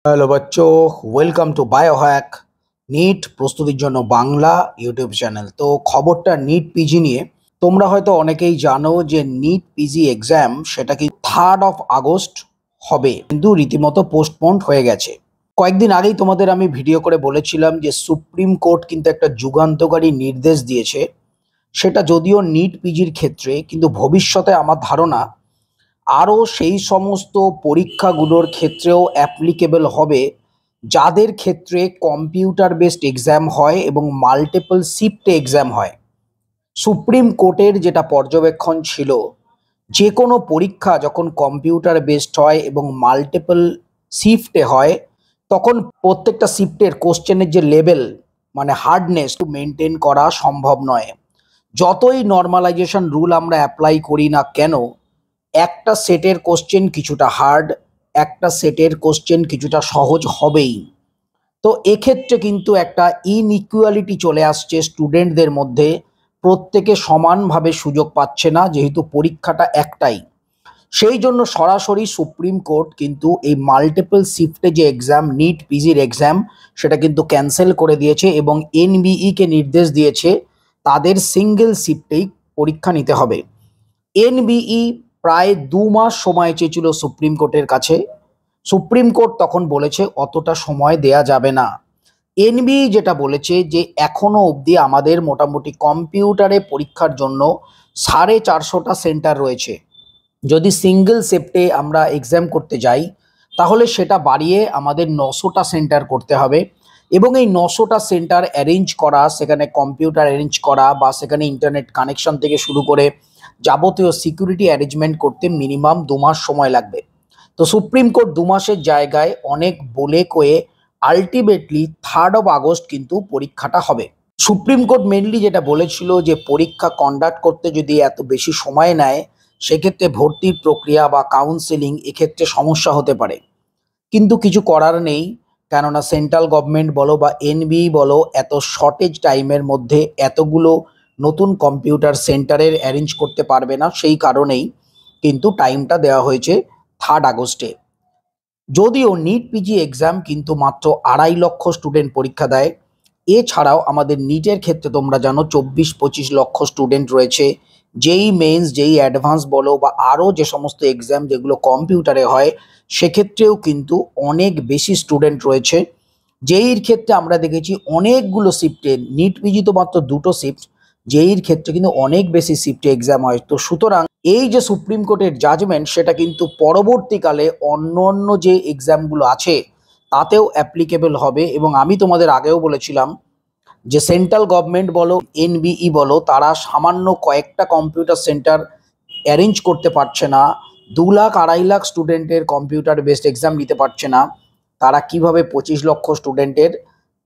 Hello বাচ্চো, welcome to Biohack. NEET প্রস্তুতির জন্য বাংলা ইউটিউব চ্যানেল। তো খবরটা নিট পিজি নিয়ে। তোমরা হয়তো অনেকেই জানো যে নিট পিজি এক্সাম সেটা কি 3 আগস্ট হবে, কিন্তু রীতিমতো পোস্টপোন্ড হয়ে গেছে। কয়েকদিন আগেই তোমাদের আমি ভিডিও করে বলেছিলাম যে সুপ্রিম কোর্ট কিন্তু একটা যুগান্তকারী নির্দেশ দিয়েছে। সেটা যদিও নিট পিজির ক্ষেত্রে, কিন্তু ভবিষ্যতে আমার ধারণা আরও সেই সমস্ত পরীক্ষাগুলোর ক্ষেত্রেও অ্যাপ্লিকেবল হবে যাদের ক্ষেত্রে কম্পিউটার বেসড এক্সাম হয় এবং মাল্টিপল শিফটে এক্সাম হয়। সুপ্রিম কোর্টের যেটা পর্যবেক্ষণ ছিল, যে কোনো পরীক্ষা যখন কম্পিউটার বেসড হয় এবং মাল্টিপল শিফটে হয়, তখন প্রত্যেকটা শিফটের কোশ্চেনের যে লেভেল, মানে হার্ডনেস মেনটেন করা সম্ভব নয়। যতই নর্মালাইজেশন রুল আমরা অ্যাপ্লাই করি না কেন, একটা সেটের কোশ্চেন কিছুটা হার্ড, একটা সেটের কোশ্চেন কিছুটা সহজ হবেই। তো এক্ষেত্রে কিন্তু একটা ইনইকুয়ালিটি চলে আসছে স্টুডেন্টদের মধ্যে। প্রত্যেকে সমানভাবে সুযোগ পাচ্ছে না, যেহেতু পরীক্ষাটা একটাই। সেই জন্য সরাসরি সুপ্রিম কোর্ট কিন্তু এই মাল্টিপল শিফটে যে এক্সাম, নিট পিজির এক্সাম, সেটা কিন্তু ক্যান্সেল করে দিয়েছে এবং এনবিইকে নির্দেশ দিয়েছে তাদের সিঙ্গেল শিফটেই পরীক্ষা নিতে হবে। এনবিই প্রায় 2 মাস সময় চেয়েছিল সুপ্রিম কোর্টের কাছে। সুপ্রিম কোর্ট তখন বলেছে অতটা সময় দেয়া যাবে না। এনবিই যেটা বলেছে যে এখনো অবধি আমাদের মোটামুটি কম্পিউটারে পরীক্ষার জন্য 450টা সেন্টার রয়েছে। যদি সিঙ্গেল শিফটে আমরা এক্সাম করতে যাই, তাহলে সেটা বাড়িয়ে আমাদের 900টা সেন্টার করতে হবে। এবং এই 900টা সেন্টার অ্যারেঞ্জ করা, সেখানে কম্পিউটার অ্যারেঞ্জ করা বা সেখানে ইন্টারনেট কানেকশন থেকে শুরু করে যাবতীয় সিকিউরিটি অ্যারেঞ্জমেন্ট করতে মিনিমাম 2 মাস সময় লাগবে। তো সুপ্রিম কোর্ট 2 মাসের জায়গায় অনেক বলে কয়ে আলটিমেটলি 3 আগস্ট কিন্তু পরীক্ষাটা হবে। সুপ্রিম কোর্ট মেনলি যেটা বলেছিল যে পরীক্ষা কন্ডাক্ট করতে যদি এত বেশি সময় নেয়, সেক্ষেত্রে ভর্তির প্রক্রিয়া বা কাউন্সেলিং এক্ষেত্রে সমস্যা হতে পারে। কিন্তু কিছু করার নেই, কেননা সেন্ট্রাল গভর্নমেন্ট বলো বা এনবিই বলো, এত শর্টেজ টাইমের মধ্যে এতগুলো নতুন কম্পিউটার সেন্টারের অ্যারেঞ্জ করতে পারবে না। সেই কারণেই কিন্তু টাইমটা দেওয়া হয়েছে 3 আগস্টে। যদিও নিট পিজি এক্সাম কিন্তু মাত্র 2.5 লক্ষ স্টুডেন্ট পরীক্ষা দেয়। এছাড়াও আমাদের নিটের ক্ষেত্রে তোমরা জানো 24-25 লক্ষ স্টুডেন্ট রয়েছে। যেই মেন্স, যেই অ্যাডভান্স বলো বা আরও যে সমস্ত এক্সাম যেগুলো কম্পিউটারে হয়, সেক্ষেত্রেও কিন্তু অনেক বেশি স্টুডেন্ট রয়েছে। জেইর ক্ষেত্রে আমরা দেখেছি অনেকগুলো শিফটে, নিট পিজি তো মাত্র 2টো শিফট, জেইর ক্ষেত্রে কিন্তু অনেক বেশি শিফটে এক্সাম হয়। তো সুতরাং এই যে সুপ্রিম কোর্টের জাজমেন্ট, সেটা কিন্তু পরবর্তীকালে অন্য অন্য যে এক্সামগুলো আছে তাতেও অ্যাপ্লিকেবল হবে। এবং আমি তোমাদের আগেও বলেছিলাম যে সেন্ট্রাল গভর্নমেন্ট বলো, এনবিই বলো, তারা সামান্য কয়েকটা কম্পিউটার সেন্টার অ্যারেঞ্জ করতে পারছে না। 2 লাখ 2.5 লাখ স্টুডেন্টের কম্পিউটার বেসড এক্সাম নিতে পারছে না, তারা কিভাবে 25 লক্ষ স্টুডেন্টের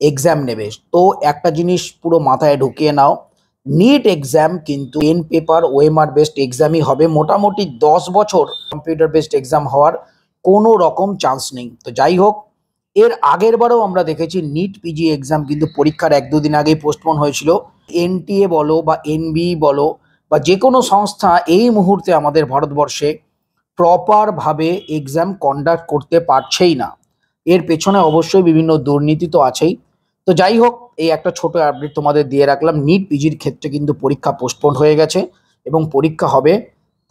এক্সাম নেবে? তো একটা জিনিস পুরো মাথায় ঢুকিয়ে নাও, নিট এক্সাম কিন্তু পেন পেপার ওএমআর বেসড এক্সামই হবে। মোটামুটি 10 বছর কম্পিউটার বেসড এক্সাম হওয়ার কোনো রকম চান্স নেই। তো যাই হোক, এর আগের বারেও আমরা দেখেছি নিট পিজি এক্সাম কিন্তু পরীক্ষার 1-2 দিন আগেই পোস্টপোন হয়েছিল। এনটিএ বলো বা এনবিই বলো বা যে কোনো সংস্থা এই মুহূর্তে আমাদের ভারতবর্ষে প্রপারভাবে এক্সাম কন্ডাক্ট করতে পারছেই না। এর পেছনে অবশ্যই বিভিন্ন দুর্নীতি তো আছেই। তো যাই হোক, এই একটা ছোট আপডেট তোমাদের দিয়ে রাখলাম। নিট পিজির ক্ষেত্রে কিন্তু পরীক্ষা পোস্টপোন হয়ে গেছে এবং পরীক্ষা হবে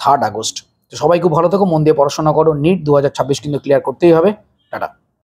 3 আগস্ট। তো সবাই খুব ভালো থেকো, মন দিয়ে পড়াশোনা করো। নিট 2026 কিন্তু ক্লিয়ার করতেই হবে। টাটা।